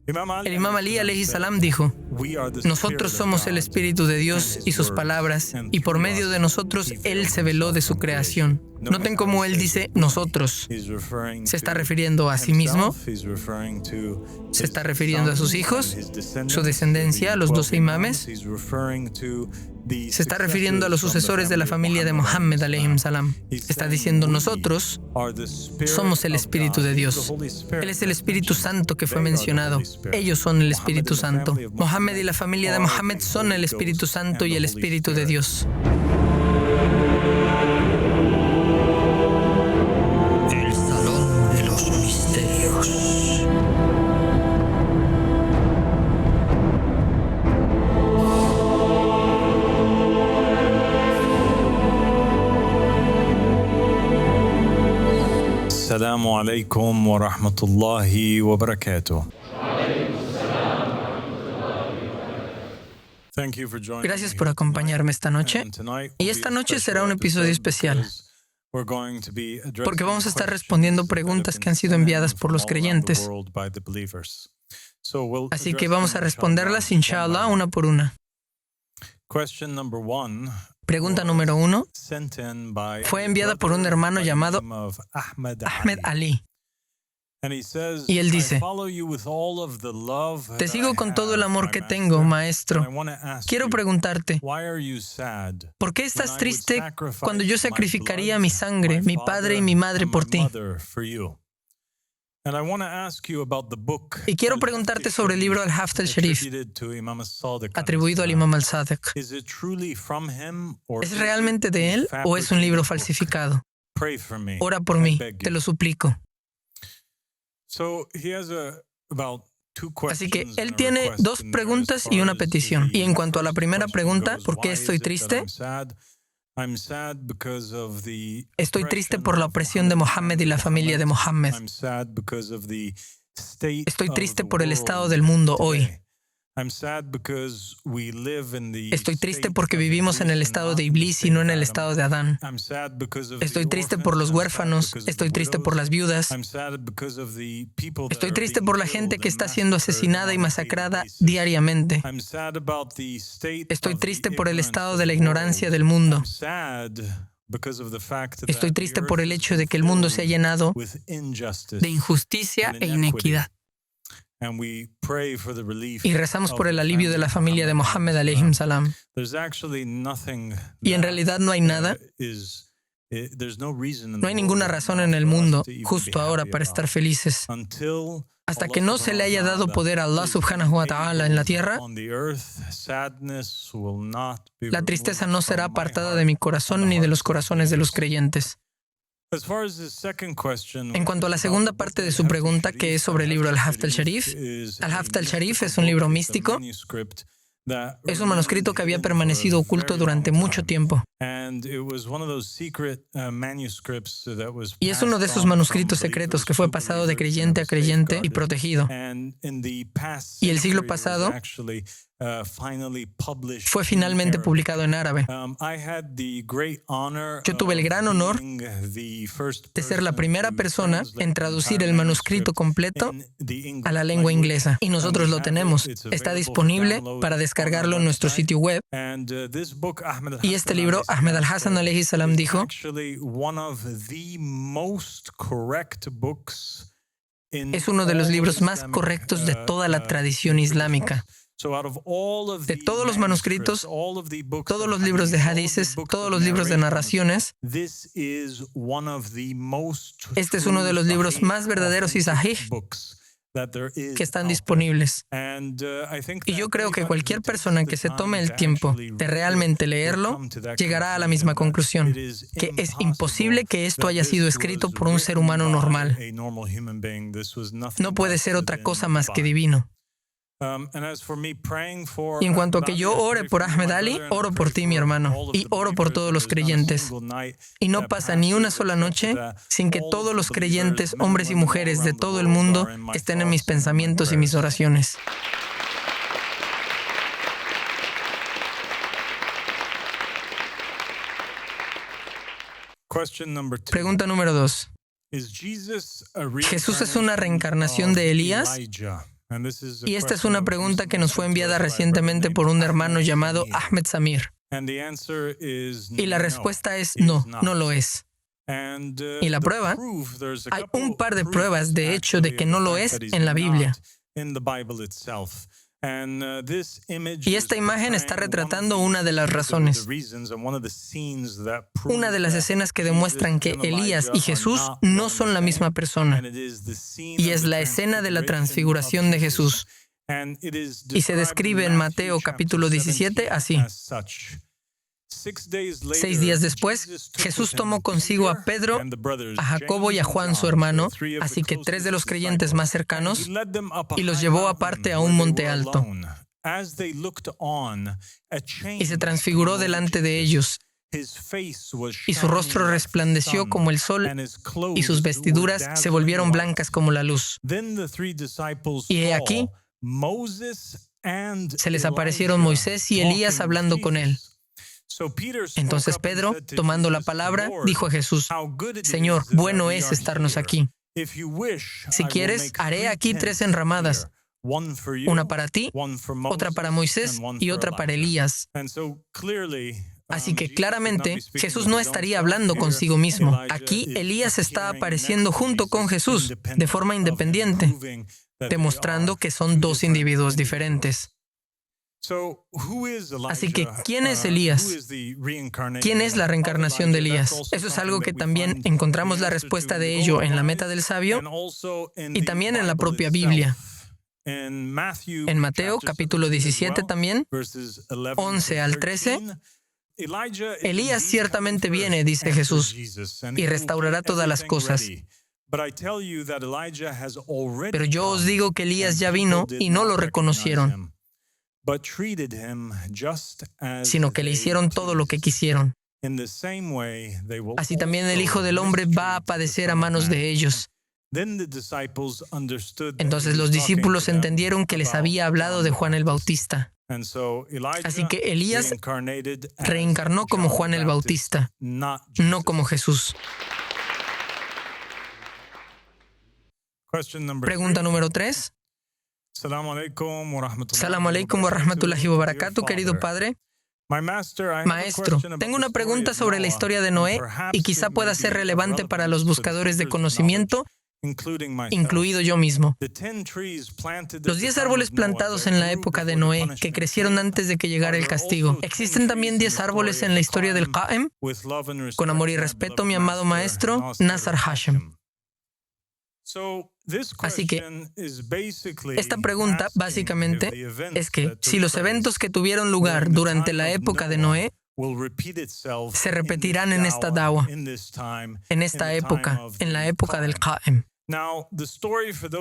El Imam Ali alayhi salam dijo: nosotros somos el Espíritu de Dios y sus palabras, y por medio de nosotros Él se veló de su creación. Noten cómo Él dice nosotros. ¿Se está refiriendo a sí mismo? ¿Se está refiriendo a sus hijos? ¿Su descendencia, a los 12 imames? Se está refiriendo a los sucesores de la familia de Mohammed alayhi salam. Está diciendo nosotros somos el Espíritu de Dios. Él es el Espíritu Santo que fue mencionado. Ellos son el Espíritu Santo. Mohammed y la familia de Mohammed son el Espíritu Santo y el Espíritu de Dios. El Salón de los Misterios. Assalamu alaikum wa rahmatullahi wa barakatuh. Gracias por acompañarme esta noche. Y esta noche será un episodio especial, porque vamos a estar respondiendo preguntas que han sido enviadas por los creyentes. Así que vamos a responderlas, inshallah, una por una. Pregunta número 1 fue enviada por un hermano llamado Ahmed Ali. Y él dice: te sigo con todo el amor que tengo, maestro. Quiero preguntarte, ¿por qué estás triste cuando yo sacrificaría mi sangre, mi padre y mi madre por ti? Y quiero preguntarte sobre el libro Al-Hafd al-Sharif, atribuido al Imam al-Sadiq. ¿Es realmente de él o es un libro falsificado? Ora por mí, te lo suplico. Así que él tiene dos preguntas y una petición. Y en cuanto a la primera pregunta, ¿por qué estoy triste? Estoy triste por la opresión de Mohammed y la familia de Mohammed. Estoy triste por el estado del mundo hoy. Estoy triste porque vivimos en el estado de Iblis y no en el estado de Adán. Estoy triste por los huérfanos. Estoy triste por las viudas. Estoy triste por la gente que está siendo asesinada y masacrada diariamente. Estoy triste por el estado de la ignorancia del mundo. Estoy triste por el hecho de que el mundo se ha llenado de injusticia e inequidad. Y rezamos por el alivio de la familia de Mohammed alayhi salam. Y en realidad no hay nada, no hay ninguna razón en el mundo justo ahora para estar felices. Hasta que no se le haya dado poder a Allah subhanahu wa ta'ala en la tierra, la tristeza no será apartada de mi corazón ni de los corazones de los creyentes. En cuanto a la segunda parte de su pregunta, que es sobre el libro Al-Hafd al-Sharif, Al-Hafd al-Sharif es un libro místico. Es un manuscrito que había permanecido oculto durante mucho tiempo. Y es uno de esos manuscritos secretos que fue pasado de creyente a creyente y protegido. Y el siglo pasado fue finalmente publicado en árabe. Yo tuve el gran honor de ser la primera persona en traducir el manuscrito completo a la lengua inglesa. Y nosotros lo tenemos. Está disponible para descargarlo en nuestro sitio web. Y este libro, Ahmed al-Hasan alayhi salam dijo: es uno de los libros más correctos de toda la tradición islámica. De todos los manuscritos, todos los libros de hadices, todos los libros de narraciones, este es uno de los libros más verdaderos y sahih que están disponibles. Y yo creo que cualquier persona que se tome el tiempo de realmente leerlo llegará a la misma conclusión, que es imposible que esto haya sido escrito por un ser humano normal. No puede ser otra cosa más que divino. Y en cuanto a que yo ore por Ahmed Ali, oro por ti, mi hermano, y oro por todos los creyentes. Y no pasa ni una sola noche sin que todos los creyentes, hombres y mujeres de todo el mundo, estén en mis pensamientos y mis oraciones. Pregunta número 2. ¿Jesús es una reencarnación de Elías? Y esta es una pregunta que nos fue enviada recientemente por un hermano llamado Ahmed Samir. Y la respuesta es no, no lo es. Y la prueba, hay un par de pruebas de hecho de que no lo es en la Biblia. Y esta imagen está retratando una de las razones. Una de las escenas que demuestran que Elías y Jesús no son la misma persona. Y es la escena de la transfiguración de Jesús. Y se describe en Mateo capítulo 17 así. 6 días después, Jesús tomó consigo a Pedro, a Jacobo y a Juan su hermano, así que 3 de los creyentes más cercanos, y los llevó aparte a un monte alto. Y se transfiguró delante de ellos, y su rostro resplandeció como el sol, y sus vestiduras se volvieron blancas como la luz. Y he aquí, se les aparecieron Moisés y Elías hablando con él. Entonces Pedro, tomando la palabra, dijo a Jesús: Señor, bueno es estarnos aquí. Si quieres, haré aquí 3 enramadas, una para ti, otra para Moisés y otra para Elías. Así que claramente Jesús no estaría hablando consigo mismo. Aquí Elías está apareciendo junto con Jesús de forma independiente, demostrando que son 2 individuos diferentes. Así que, ¿quién es Elías? ¿Quién es la reencarnación de Elías? Eso es algo que también encontramos la respuesta de ello en la Meta del Sabio y también en la propia Biblia. En Mateo capítulo 17 también, 11 al 13, Elías ciertamente viene, dice Jesús, y restaurará todas las cosas. Pero yo os digo que Elías ya vino y no lo reconocieron, sino que le hicieron todo lo que quisieron. Así también el Hijo del Hombre va a padecer a manos de ellos. Entonces los discípulos entendieron que les había hablado de Juan el Bautista. Así que Elías reencarnó como Juan el Bautista, no como Jesús. Pregunta número 3. Salamu alaikum wa rahmatullahi wa barakatuh, querido padre. Maestro, tengo una pregunta sobre la historia de Noé y quizá pueda ser relevante para los buscadores de conocimiento, incluido yo mismo. Los 10 árboles plantados en la época de Noé, que crecieron antes de que llegara el castigo. ¿Existen también 10 árboles en la historia del Qa'im? Con amor y respeto, mi amado maestro, Nazar Hashem. Así que esta pregunta básicamente es que si los eventos que tuvieron lugar durante la época de Noé se repetirán en esta dawa, en esta época, en la época del Qa'im.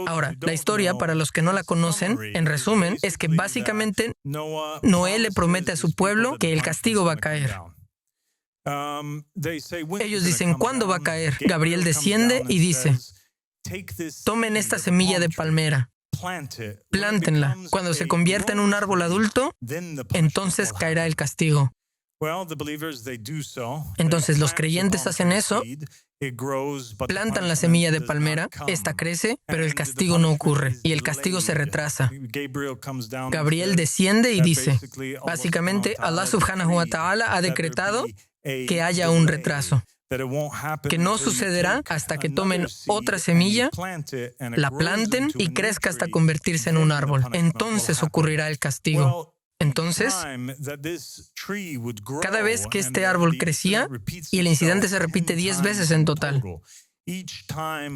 Ahora, la historia, para los que no la conocen, en resumen, es que básicamente Noé le promete a su pueblo que el castigo va a caer. Ellos dicen, ¿cuándo va a caer? Gabriel desciende y dice: tomen esta semilla de palmera, plántenla. Cuando se convierta en un árbol adulto, entonces caerá el castigo. Entonces los creyentes hacen eso, plantan la semilla de palmera, esta crece, pero el castigo no ocurre y el castigo se retrasa. Gabriel desciende y dice, básicamente, Allah subhanahu wa ta'ala ha decretado que haya un retraso, que no sucederá hasta que tomen otra semilla, la planten y crezca hasta convertirse en un árbol. Entonces ocurrirá el castigo. Entonces, cada vez que este árbol crecía, y el incidente se repite 10 veces en total,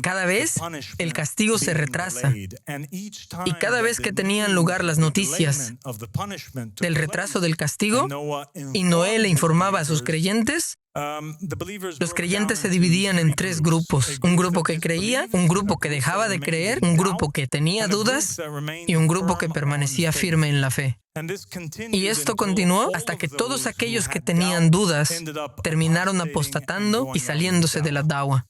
cada vez el castigo se retrasa, y cada vez que tenían lugar las noticias del retraso del castigo, y Noé le informaba a sus creyentes, los creyentes se dividían en 3 grupos. Un grupo que creía, un grupo que dejaba de creer, un grupo que tenía dudas y un grupo que permanecía firme en la fe. Y esto continuó hasta que todos aquellos que tenían dudas terminaron apostatando y saliéndose de la dawa.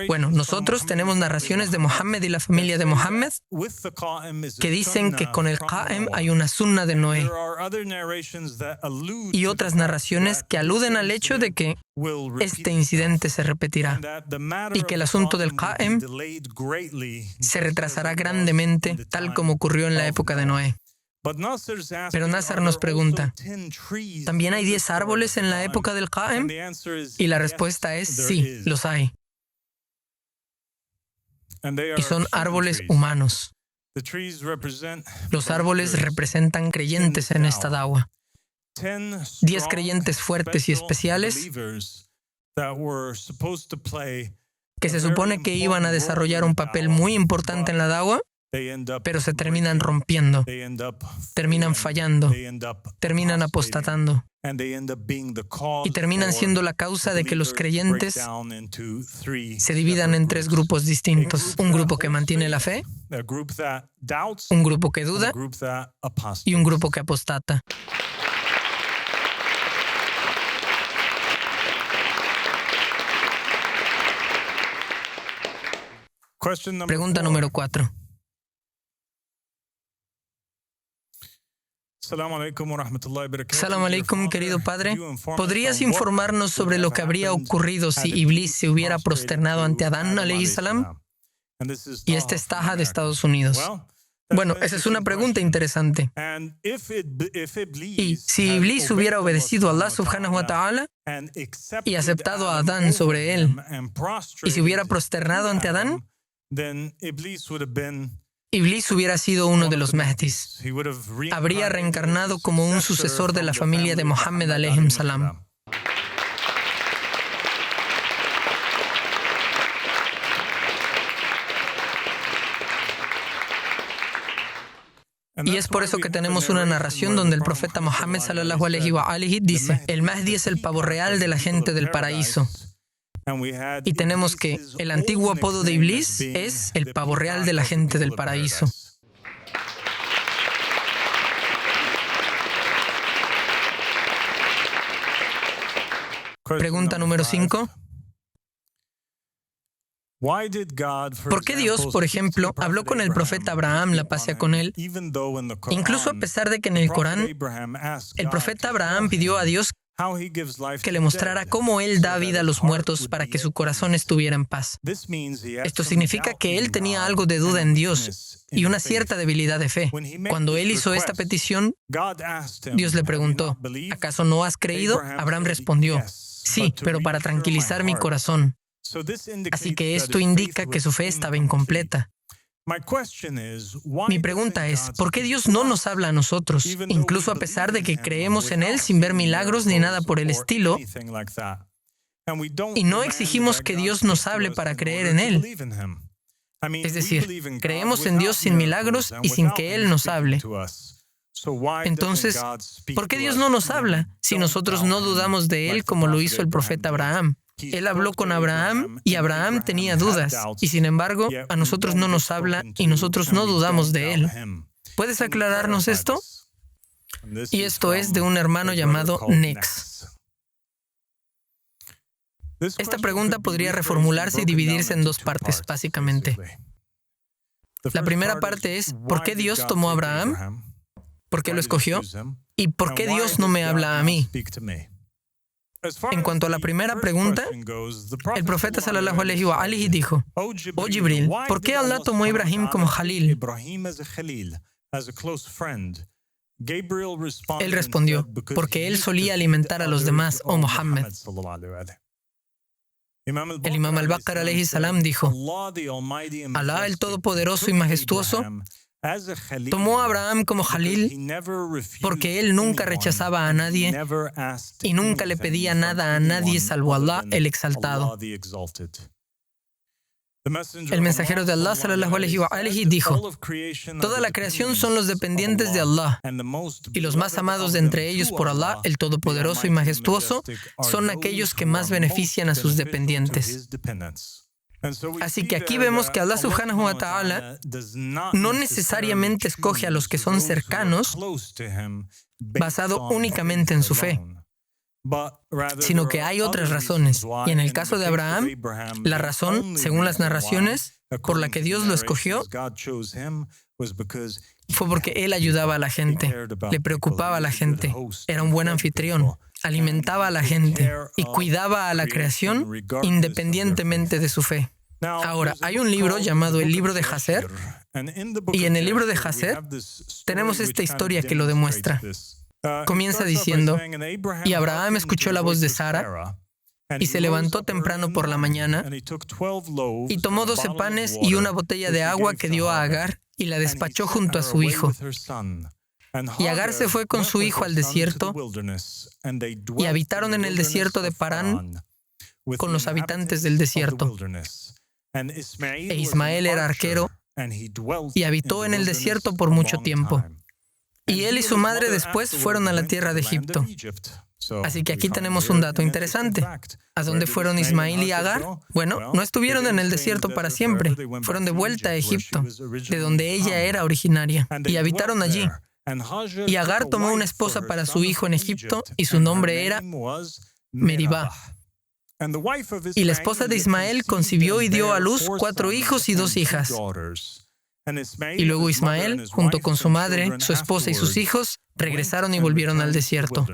Bueno, nosotros tenemos narraciones de Mohammed y la familia de Mohammed que dicen que con el Qa'im hay una sunna de Noé, y otras narraciones que aluden al hecho de que este incidente se repetirá y que el asunto del Qa'im se retrasará grandemente, tal como ocurrió en la época de Noé. Pero Nasser nos pregunta, ¿también hay 10 árboles en la época del Qa'im? Y la respuesta es sí, los hay. Y son árboles humanos. Los árboles representan creyentes en esta da'wa. 10 creyentes fuertes y especiales que se supone que iban a desarrollar un papel muy importante en la da'wa, pero se terminan rompiendo, terminan fallando, terminan apostatando y terminan siendo la causa de que los creyentes se dividan en 3 grupos distintos. Un grupo que mantiene la fe, un grupo que duda y un grupo que apostata. Pregunta número 4. Salam alaikum, querido padre. ¿Podrías informarnos sobre lo que habría ocurrido si Iblis se hubiera prosternado ante Adán alayhi salam? Y este es Taha de Estados Unidos. Bueno, esa es una pregunta interesante. Y si Iblis hubiera obedecido a Allah subhanahu wa ta'ala y aceptado a Adán sobre él, y se hubiera prosternado ante Adán, Iblis hubiera sido uno de los Mahdis. Habría reencarnado como un sucesor de la familia de Mohammed alayhi salam. Y es por eso que tenemos una narración donde el profeta Mohammed sallallahu alayhi wa alihi dice: el Mahdi es el pavo real de la gente del paraíso. Y tenemos que el antiguo apodo de Iblis es el pavo real de la gente del paraíso. Pregunta número 5. ¿Por qué Dios, por ejemplo, habló con el profeta Abraham, la paz sea con él, incluso a pesar de que en el Corán el profeta Abraham pidió a Dios que le mostrara cómo él da vida a los muertos para que su corazón estuviera en paz? Esto significa que él tenía algo de duda en Dios y una cierta debilidad de fe. Cuando él hizo esta petición, Dios le preguntó: ¿acaso no has creído? Abraham respondió: sí, pero para tranquilizar mi corazón. Así que esto indica que su fe estaba incompleta. Mi pregunta es, ¿por qué Dios no nos habla a nosotros, incluso a pesar de que creemos en Él sin ver milagros ni nada por el estilo, y no exigimos que Dios nos hable para creer en Él? Es decir, creemos en Dios sin milagros y sin que Él nos hable. Entonces, ¿por qué Dios no nos habla si nosotros no dudamos de Él como lo hizo el profeta Abraham? Él habló con Abraham y Abraham tenía dudas, y sin embargo, a nosotros no nos habla y nosotros no dudamos de Él. ¿Puedes aclararnos esto? Y esto es de un hermano llamado Nex. Esta pregunta podría reformularse y dividirse en 2 partes, básicamente. La primera parte es, ¿por qué Dios tomó a Abraham? ¿Por qué lo escogió? ¿Y por qué Dios no me habla a mí? En cuanto a la primera pregunta, el profeta sallallahu alayhi wa alihi dijo: oh Jibril, ¿por qué Allah tomó a Ibrahim como Jalil? Él respondió: porque él solía alimentar a los demás, oh Muhammad. El Imam al-Baqir alayhi salam dijo: Alá, el Todopoderoso y Majestuoso, tomó a Abraham como Jalil porque él nunca rechazaba a nadie y nunca le pedía nada a nadie salvo a Allah, el Exaltado. El mensajero de Allah sallallahu alayhi wa alihi dijo: toda la creación son los dependientes de Allah, y los más amados de entre ellos por Allah, el Todopoderoso y Majestuoso, son aquellos que más benefician a sus dependientes. Así que aquí vemos que Allah subhanahu wa ta'ala no necesariamente escoge a los que son cercanos basado únicamente en su fe, sino que hay otras razones. Y en el caso de Abraham, la razón, según las narraciones, por la que Dios lo escogió, fue porque él ayudaba a la gente, le preocupaba a la gente, era un buen anfitrión, alimentaba a la gente y cuidaba a la creación independientemente de su fe. Ahora, hay un libro llamado el libro de Jacer, y en el libro de Jacer tenemos esta historia que lo demuestra. Comienza diciendo: y Abraham escuchó la voz de Sara, y se levantó temprano por la mañana, y tomó 12 panes y una botella de agua que dio a Agar, y la despachó junto a su hijo. Y Agar se fue con su hijo al desierto, y habitaron en el desierto de Parán con los habitantes del desierto. E Ismael era arquero, y habitó en el desierto por mucho tiempo. Y él y su madre después fueron a la tierra de Egipto. Así que aquí tenemos un dato interesante. ¿A dónde fueron Ismael y Agar? Bueno, no estuvieron en el desierto para siempre. Fueron de vuelta a Egipto, de donde ella era originaria, y habitaron allí. Y Agar tomó una esposa para su hijo en Egipto, y su nombre era Meribá. Y la esposa de Ismael concibió y dio a luz 4 hijos y 2 hijas. Y luego Ismael, junto con su madre, su esposa y sus hijos, regresaron y volvieron al desierto.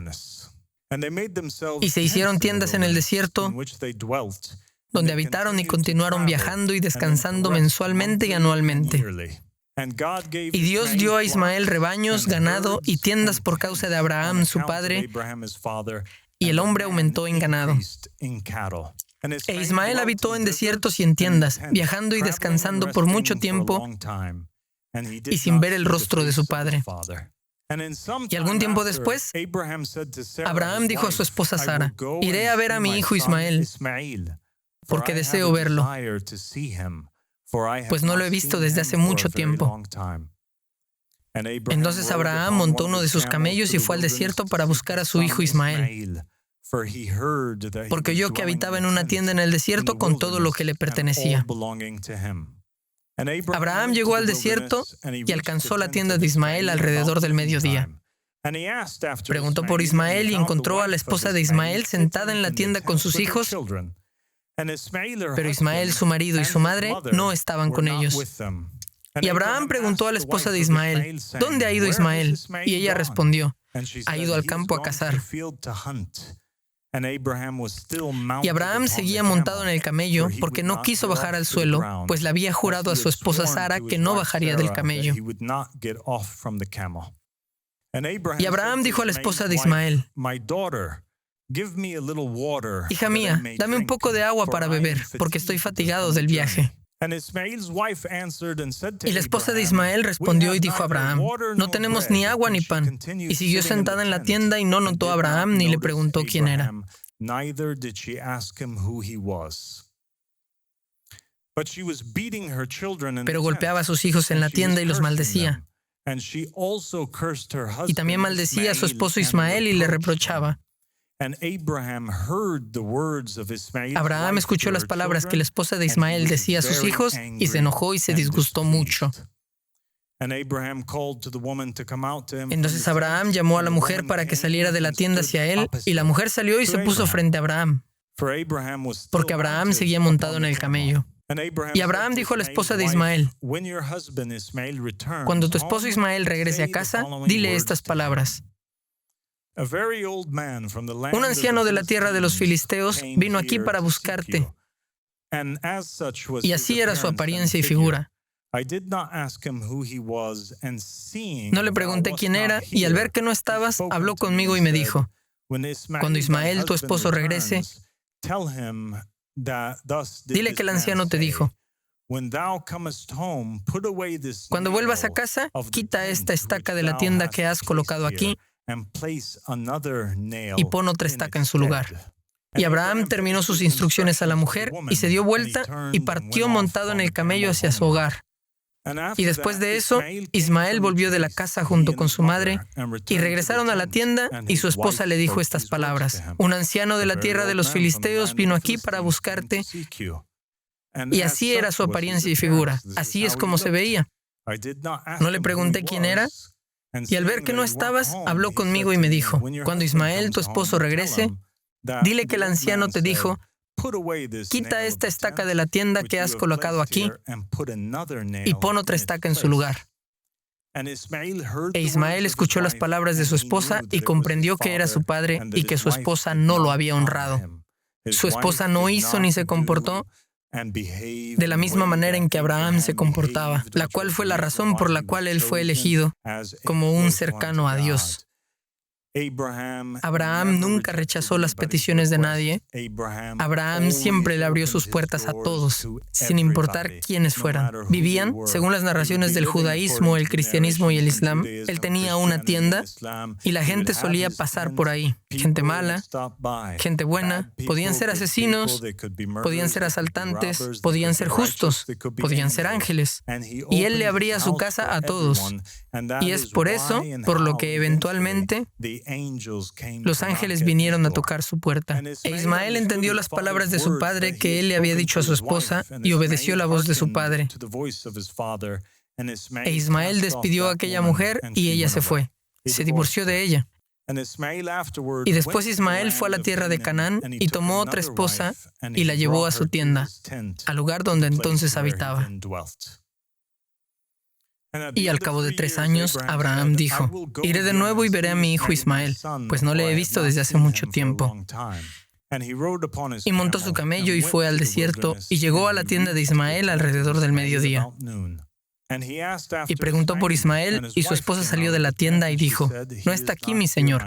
Y se hicieron tiendas en el desierto, donde habitaron y continuaron viajando y descansando mensualmente y anualmente. Y Dios dio a Ismael rebaños, ganado y tiendas por causa de Abraham, su padre, y el hombre aumentó en ganado. E Ismael habitó en desiertos y en tiendas, viajando y descansando por mucho tiempo y sin ver el rostro de su padre. Y algún tiempo después, Abraham dijo a su esposa Sara: iré a ver a mi hijo Ismael, porque deseo verlo, pues no lo he visto desde hace mucho tiempo. Entonces Abraham montó uno de sus camellos y fue al desierto para buscar a su hijo Ismael, porque oyó que habitaba en una tienda en el desierto con todo lo que le pertenecía. Abraham llegó al desierto y alcanzó la tienda de Ismael alrededor del mediodía. Preguntó por Ismael y encontró a la esposa de Ismael sentada en la tienda con sus hijos, pero Ismael, su marido y su madre no estaban con ellos. Y Abraham preguntó a la esposa de Ismael: ¿dónde ha ido Ismael? Y ella respondió: ha ido al campo a cazar. Y Abraham seguía montado en el camello porque no quiso bajar al suelo, pues le había jurado a su esposa Sara que no bajaría del camello. Y Abraham dijo a la esposa de Ismael: hija mía, dame un poco de agua para beber, porque estoy fatigado del viaje. Y la esposa de Ismael respondió y dijo a Abraham: no tenemos ni agua ni pan. Y siguió sentada en la tienda y no notó a Abraham ni le preguntó quién era. Pero golpeaba a sus hijos en la tienda y los maldecía. Y también maldecía a su esposo Ismael y le reprochaba. Abraham escuchó las palabras que la esposa de Ismael decía a sus hijos y se enojó y se disgustó mucho. Entonces Abraham llamó a la mujer para que saliera de la tienda hacia él, y la mujer salió y se puso frente a Abraham, porque Abraham seguía montado en el camello. Y Abraham dijo a la esposa de Ismael: cuando tu esposo Ismael regrese a casa, dile estas palabras. Un anciano de la tierra de los filisteos vino aquí para buscarte, y así era su apariencia y figura. No le pregunté quién era, y al ver que no estabas, habló conmigo y me dijo: cuando Ismael, tu esposo, regrese, dile que el anciano te dijo: cuando vuelvas a casa, quita esta estaca de la tienda que has colocado aquí y pon otra estaca en su lugar. Y Abraham terminó sus instrucciones a la mujer y se dio vuelta y partió montado en el camello hacia su hogar. Y después de eso, Ismael volvió de la casa junto con su madre y regresaron a la tienda, y su esposa le dijo estas palabras: un anciano de la tierra de los filisteos vino aquí para buscarte. Y así era su apariencia y figura. Así es como se veía. No le pregunté quién era, y al ver que no estabas, habló conmigo y me dijo: cuando Ismael, tu esposo, regrese, Dile que el anciano te dijo: quita esta estaca de la tienda que has colocado aquí y pon otra estaca en su lugar. E Ismael escuchó las palabras de su esposa y comprendió que era su padre y que su esposa no lo había honrado. Su esposa no hizo ni se comportó de la misma manera en que Abraham se comportaba, la cual fue la razón por la cual él fue elegido como un cercano a Dios. Abraham nunca rechazó las peticiones de nadie. Abraham siempre le abrió sus puertas a todos, sin importar quiénes fueran. Vivían, según las narraciones del judaísmo, el cristianismo y el islam. Él tenía una tienda y la gente solía pasar por ahí. Gente mala, gente buena, podían ser asesinos, podían ser asaltantes, podían ser justos, podían ser ángeles. Y él le abría su casa a todos. Y es por eso, por lo que eventualmente los ángeles vinieron a tocar su puerta. E Ismael entendió las palabras de su padre que él le había dicho a su esposa y obedeció la voz de su padre. E Ismael despidió a aquella mujer y ella se fue. Se divorció de ella. Y después Ismael fue a la tierra de Canaán y tomó otra esposa y la llevó a su tienda, al lugar donde entonces habitaba. Y al cabo de 3 años, Abraham dijo: iré de nuevo y veré a mi hijo Ismael, pues no le he visto desde hace mucho tiempo. Y montó su camello y fue al desierto y llegó a la tienda de Ismael alrededor del mediodía. Y preguntó por Ismael y su esposa salió de la tienda y dijo: no está aquí mi señor,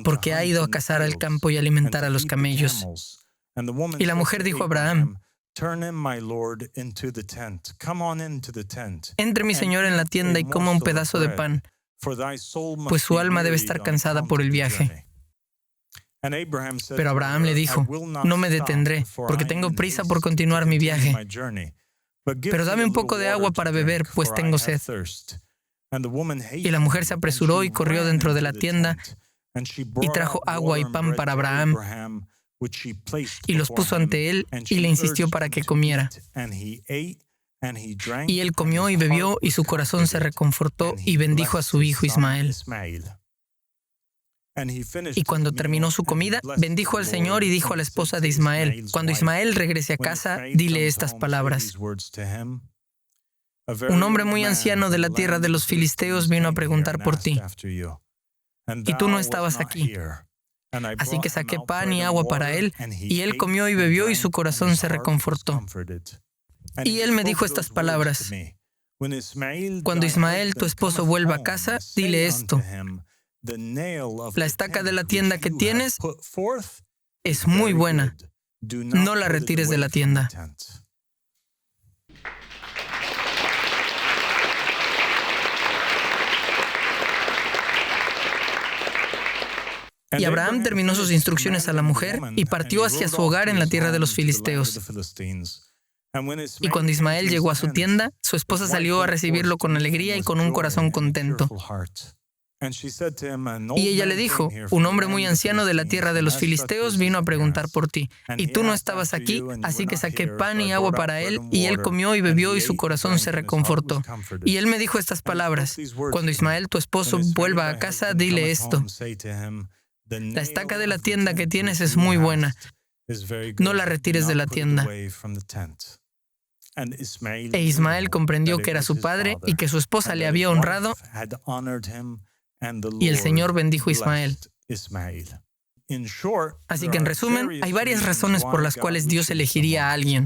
porque ha ido a cazar al campo y alimentar a los camellos. Y la mujer dijo a Abraham: entre mi señor en la tienda y coma un pedazo de pan, pues su alma debe estar cansada por el viaje. Pero Abraham le dijo: no me detendré, porque tengo prisa por continuar mi viaje. Pero dame un poco de agua para beber, pues tengo sed. Y la mujer se apresuró y corrió dentro de la tienda y trajo agua y pan para Abraham, y los puso ante él y le insistió para que comiera. Y él comió y bebió y su corazón se reconfortó y bendijo a su hijo Ismael. Y cuando terminó su comida, bendijo al Señor y dijo a la esposa de Ismael: cuando Ismael regrese a casa, dile estas palabras: un hombre muy anciano de la tierra de los filisteos vino a preguntar por ti, y tú no estabas aquí. Así que saqué pan y agua para él, y él comió y bebió y su corazón se reconfortó. Y él me dijo estas palabras: cuando Ismael, tu esposo, vuelva a casa, dile esto: la estaca de la tienda que tienes es muy buena. No la retires de la tienda. Y Abraham terminó sus instrucciones a la mujer y partió hacia su hogar en la tierra de los filisteos. Y cuando Ismael llegó a su tienda, su esposa salió a recibirlo con alegría y con un corazón contento. Y ella le dijo: un hombre muy anciano de la tierra de los filisteos vino a preguntar por ti, y tú no estabas aquí, así que saqué pan y agua para él, y él comió y bebió y su corazón se reconfortó. Y él me dijo estas palabras: cuando Ismael, tu esposo, vuelva a casa, dile esto: la estaca de la tienda que tienes es muy buena. No la retires de la tienda. E Ismael comprendió que era su padre y que su esposa le había honrado, y el Señor bendijo a Ismael. Así que en resumen, hay varias razones por las cuales Dios elegiría a alguien.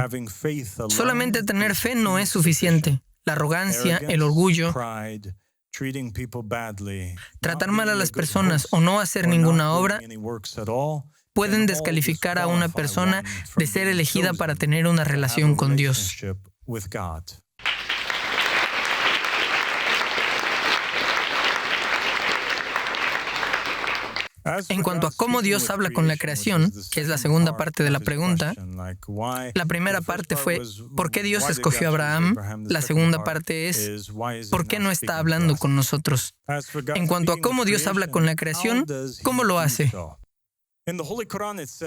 Solamente tener fe no es suficiente. La arrogancia, el orgullo, tratar mal a las personas o no hacer ninguna obra pueden descalificar a una persona de ser elegida para tener una relación con Dios. En cuanto a cómo Dios habla con la creación, que es la segunda parte de la pregunta, la primera parte fue ¿por qué Dios escogió a Abraham? La segunda parte es ¿por qué no está hablando con nosotros? En cuanto a cómo Dios habla con la creación, ¿cómo lo hace?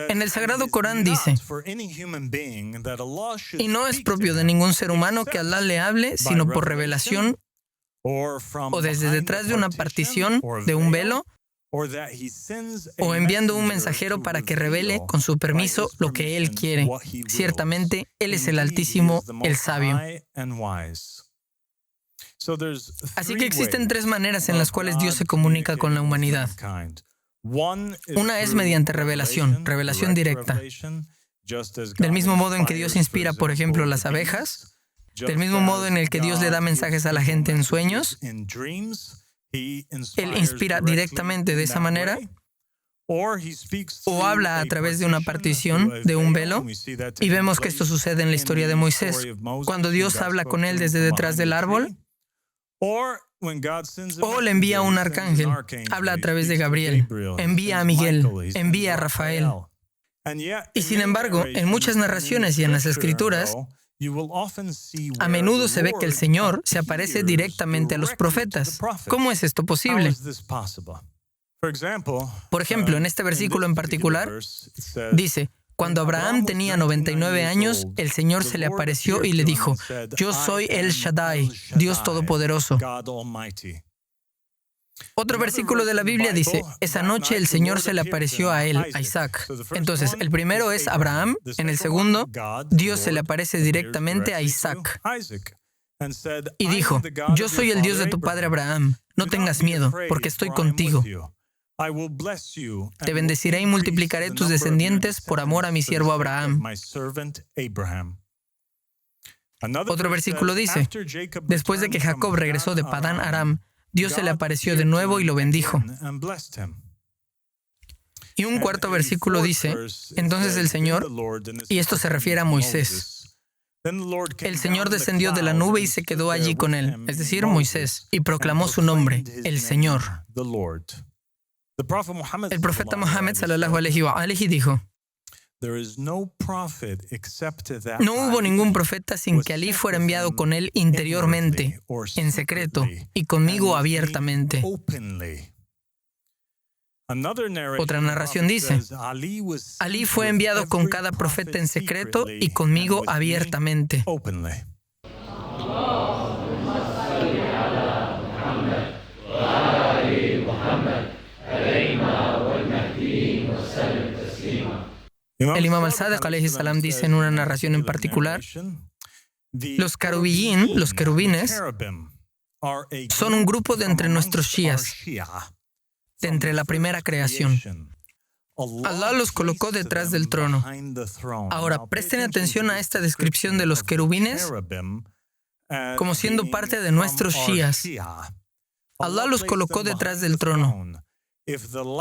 En el Sagrado Corán dice: y no es propio de ningún ser humano que Alá le hable sino por revelación o desde detrás de una partición, de un velo, o enviando un mensajero para que revele, con su permiso, lo que Él quiere. Ciertamente, Él es el Altísimo, el Sabio. Así que existen tres maneras en las cuales Dios se comunica con la humanidad. Una es mediante revelación directa. Del mismo modo en que Dios inspira, por ejemplo, las abejas, del mismo modo en el que Dios le da mensajes a la gente en sueños, Él inspira directamente de esa manera, o habla a través de una partición, de un velo, y vemos que esto sucede en la historia de Moisés, cuando Dios habla con él desde detrás del árbol, o le envía un arcángel, habla a través de Gabriel, envía a Miguel, envía a Rafael. Y sin embargo, en muchas narraciones y en las Escrituras, a menudo se ve que el Señor se aparece directamente a los profetas. ¿Cómo es esto posible? Por ejemplo, en este versículo en particular, dice: cuando Abraham tenía 99 años, el Señor se le apareció y le dijo: yo soy El Shaddai, Dios Todopoderoso. Otro versículo de la Biblia dice: esa noche el Señor se le apareció a él, a Isaac. Entonces, el primero es Abraham. En el segundo, Dios se le aparece directamente a Isaac. Y dijo: yo soy el Dios de tu padre Abraham. No tengas miedo, porque estoy contigo. Te bendeciré y multiplicaré tus descendientes por amor a mi siervo Abraham. Otro versículo dice: después de que Jacob regresó de Padán Aram, Dios se le apareció de nuevo y lo bendijo. Y un cuarto versículo dice: entonces el Señor, y esto se refiere a Moisés, el Señor descendió de la nube y se quedó allí con él, es decir, Moisés, y proclamó su nombre, el Señor. El profeta Muhammad sallallahu alaihi wa alihi dijo: no hubo ningún profeta sin que Alí fuera enviado con él interiormente, en secreto, y conmigo abiertamente. Otra narración dice: Alí fue enviado con cada profeta en secreto y conmigo abiertamente. El Imam al-Sadiq alayhi salam dice en una narración en particular: los querubines, son un grupo de entre nuestros shías, de entre la primera creación. Allah los colocó detrás del trono. Ahora, presten atención a esta descripción de los querubines como siendo parte de nuestros shías. Allah los colocó detrás del trono.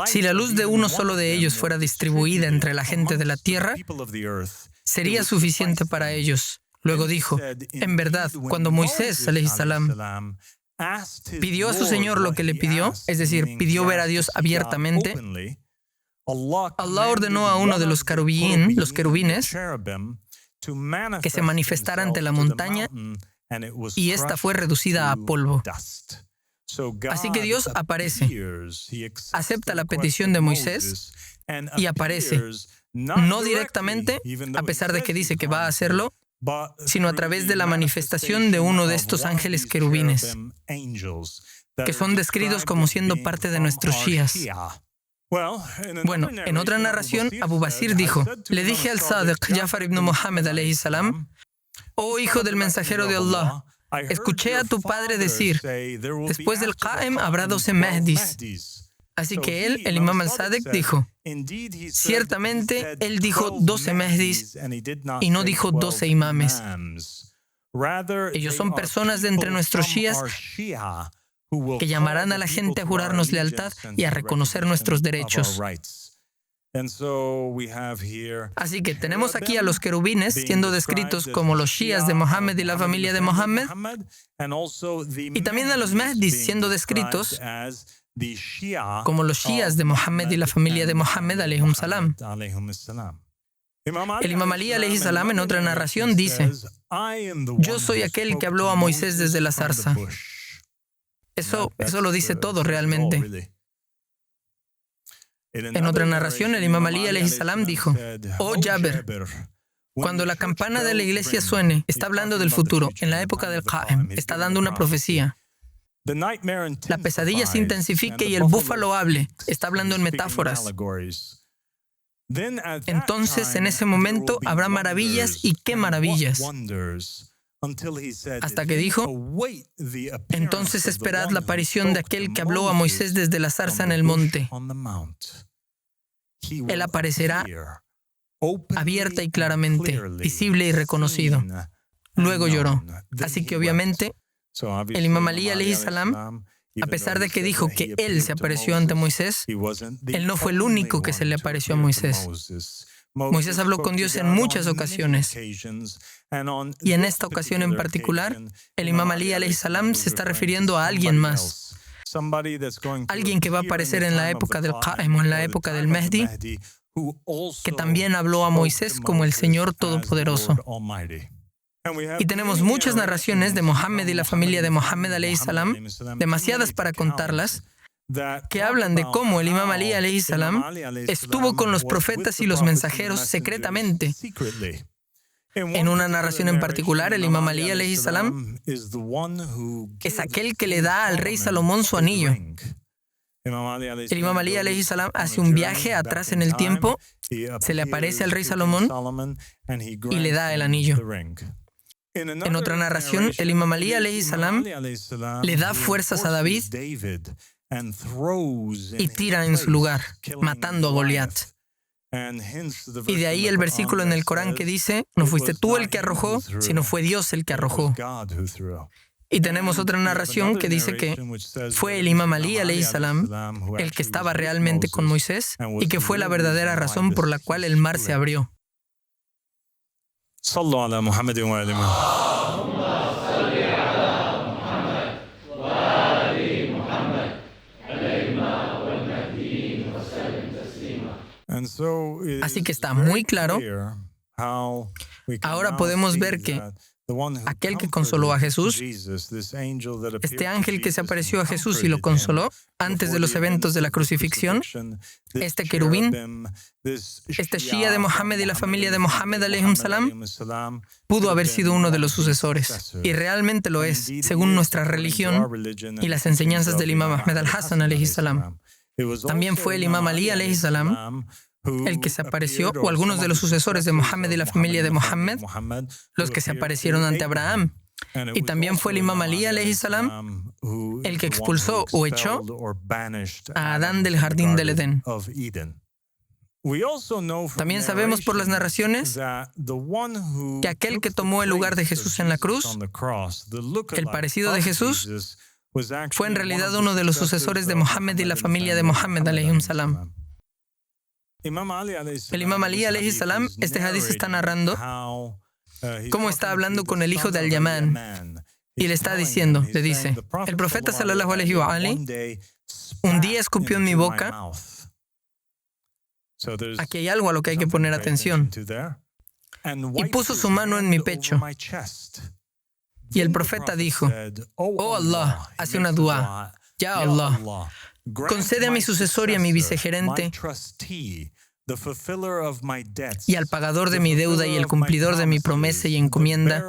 Si la luz de uno solo de ellos fuera distribuida entre la gente de la tierra, sería suficiente para ellos. Luego dijo: en verdad, cuando Moisés alayhi salam pidió a su Señor lo que le pidió, es decir, pidió ver a Dios abiertamente, Allah ordenó a uno de los querubines, que se manifestara ante la montaña, y esta fue reducida a polvo. Así que Dios aparece, acepta la petición de Moisés y aparece, no directamente, a pesar de que dice que va a hacerlo, sino a través de la manifestación de uno de estos ángeles querubines, que son descritos como siendo parte de nuestros shías. Bueno, en otra narración, Abu Basir dijo: le dije al Sadiq Jafar ibn Muhammad alayhi salam: oh hijo del mensajero de Allah, escuché a tu padre decir: después del Qa'im habrá 12 Mahdis. Así que él, el Imam al-Sadiq, dijo: ciertamente él dijo 12 Mahdis y no dijo 12 imames. Ellos son personas de entre nuestros shías que llamarán a la gente a jurarnos lealtad y a reconocer nuestros derechos. Así que tenemos aquí a los querubines siendo descritos como los shías de Mohammed y la familia de Mohammed, y también a los Mahdis siendo descritos como los shías de Mohammed y la familia de Mohammed alayhum salam. El Imam Ali alayhi salam en otra narración dice: yo soy aquel que habló a Moisés desde la zarza. Eso lo dice todo realmente. En otra narración, el Imam Ali alayhi salam dijo: oh Jabir, cuando la campana de la iglesia suene, está hablando del futuro, en la época del Qa'im, está dando una profecía. la pesadilla se intensifique y el búfalo hable. Está hablando en metáforas. Entonces, en ese momento, habrá maravillas, y qué maravillas. Hasta que dijo: entonces esperad la aparición de aquel que habló a Moisés desde la zarza en el monte. Él aparecerá abierta y claramente, visible y reconocido. Luego lloró. Así que obviamente, el Imam Ali alayhi salam, a pesar de que dijo que él se apareció ante Moisés, él no fue el único que se le apareció a Moisés. Moisés habló con Dios en muchas ocasiones. Y en esta ocasión en particular, el Imam Ali alayhi salam se está refiriendo a alguien más. Alguien que va a aparecer en la época del Qa'im o en la época del Mahdi, que también habló a Moisés como el Señor Todopoderoso. Y tenemos muchas narraciones de Mohammed y la familia de Mohammed alayhi salam, demasiadas para contarlas, que hablan de cómo el Imam Ali alayhi salam estuvo con los profetas y los mensajeros secretamente. En una narración en particular, el Imam Ali alayhi salam es aquel que le da al rey Salomón su anillo. El Imam Ali alayhi salam hace un viaje atrás en el tiempo, se le aparece al rey Salomón y le da el anillo. En otra narración, el Imam Ali alayhi salam le da fuerzas a David y tira en su lugar, matando a Goliat. Y de ahí el versículo en el Corán que dice: no fuiste tú el que arrojó, sino fue Dios el que arrojó. Y tenemos otra narración que dice que fue el Imam Ali alayhi salam el que estaba realmente con Moisés y que fue la verdadera razón por la cual el mar se abrió. صلوا على محمد وآل محمد. Así que está muy claro. Ahora podemos ver que aquel que consoló a Jesús, este ángel que se apareció a Jesús y lo consoló antes de los eventos de la crucifixión, este querubín, este Shia de Mohammed y la familia de Mohammed alayhim salam, pudo haber sido uno de los sucesores. Y realmente lo es, según nuestra religión y las enseñanzas del Imam Ahmed al-Hassan alayhi salam. También fue el Imam Ali alayhi salam el que se apareció, o algunos de los sucesores de Mohammed y la familia de Mohammed, los que se aparecieron ante Abraham. Y también fue el Imam Ali alayhi salam el que expulsó o echó a Adán del jardín del Edén. También sabemos por las narraciones que aquel que tomó el lugar de Jesús en la cruz, el parecido de Jesús, fue en realidad uno de los sucesores de Mohammed y la familia de Mohammed alayhim salam. El Imam Ali alayhi salam, este hadith está narrando cómo está hablando con el hijo de Al-Yaman y le está diciendo, le dice: el profeta sallallahu alayhi wa ali un día escupió en mi boca. Aquí hay algo a lo que hay que poner atención. Y puso su mano en mi pecho. Y el profeta dijo: oh Allah, hace una dua. Ya Allah, concede a mi sucesor y a mi vicegerente y al pagador de mi deuda y el cumplidor de mi promesa y encomienda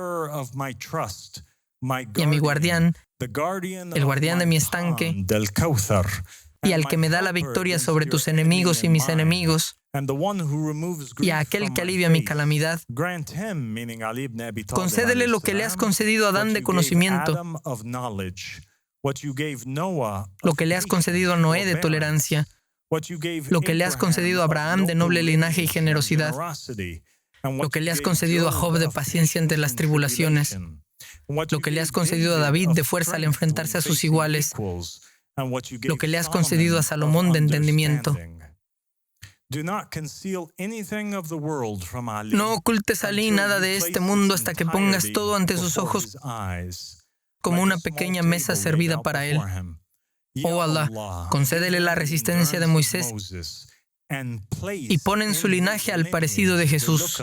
y a mi guardián, el guardián de mi estanque y al que me da la victoria sobre tus enemigos y mis enemigos y a aquel que alivia mi calamidad, concédele lo que le has concedido a Adán de conocimiento, lo que le has concedido a Noé de tolerancia, lo que le has concedido a Abraham de noble linaje y generosidad, lo que le has concedido a Job de paciencia ante las tribulaciones, lo que le has concedido a David de fuerza al enfrentarse a sus iguales, lo que le has concedido a Salomón de entendimiento. No ocultes a Ali nada de este mundo hasta que pongas todo ante sus ojos como una pequeña mesa servida para él. Oh Allah, concédele la resistencia de Moisés y pon en su linaje al parecido de Jesús.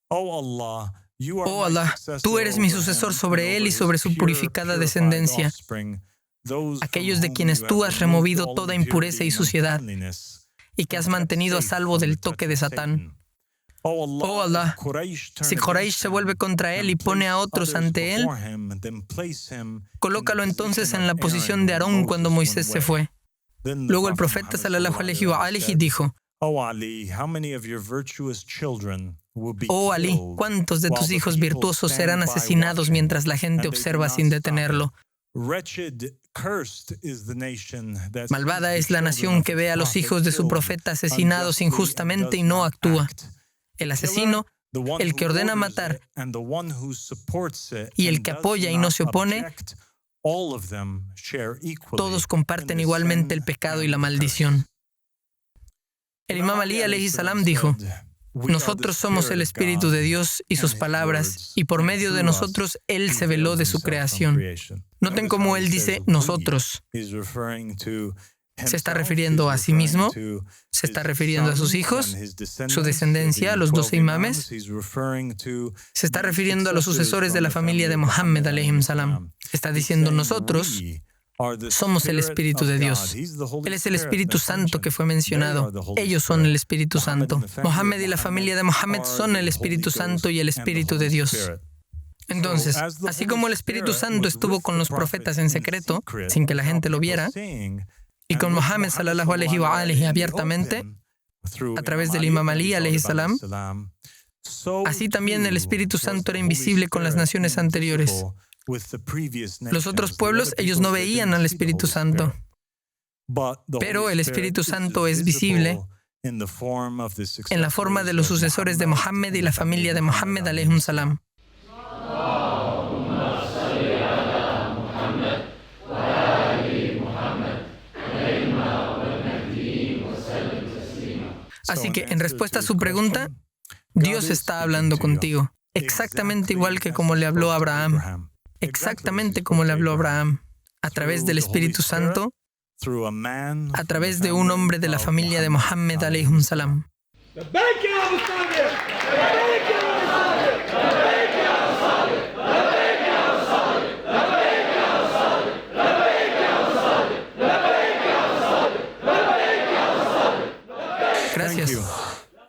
Oh Allah, tú eres mi sucesor sobre él y sobre su purificada descendencia, aquellos de quienes tú has removido toda impureza y suciedad y que has mantenido a salvo del toque de Satán. Oh Allah, si Quraysh se vuelve contra él y pone a otros ante él, colócalo entonces en la posición de Aarón cuando Moisés se fue. Luego el profeta sallallahu alaihi wa alihi dijo: Oh Ali, ¿cuántos de tus hijos virtuosos serán asesinados mientras la gente observa sin detenerlo? Malvada es la nación que ve a los hijos de su profeta asesinados injustamente y no actúa. El asesino, el que ordena matar y el que apoya y no se opone, todos comparten igualmente el pecado y la maldición. El Imam Ali alayhi salam dijo: nosotros somos el Espíritu de Dios y sus palabras, y por medio de nosotros Él se veló de su creación. Noten cómo Él dice nosotros. ¿Se está refiriendo a sí mismo? ¿Se está refiriendo a sus hijos, su descendencia, a los 12 imames? ¿Se está refiriendo a los sucesores de la familia de Muhammad alayhim salam? Está diciendo nosotros somos el Espíritu de Dios. Él es el Espíritu Santo que fue mencionado. Ellos son el Espíritu Santo. Muhammad y la familia de Muhammad son el Espíritu Santo y el Espíritu de Dios. Entonces, así como el Espíritu Santo estuvo con los profetas en secreto, sin que la gente lo viera, y con Muhammad sallallahu alaihi wa alihi abiertamente, a través del Imam Ali alayhi salam, así también el Espíritu Santo era invisible con las naciones anteriores. Los otros pueblos, ellos no veían al Espíritu Santo. Pero el Espíritu Santo es visible en la forma de los sucesores de Muhammad y la familia de Muhammad alayhim salam. Así que, en respuesta a su pregunta, Dios está hablando contigo, exactamente igual que como le habló a Abraham. Exactamente como le habló a Abraham, a través del Espíritu Santo, a través de un hombre de la familia de Muhammad alayhim salam.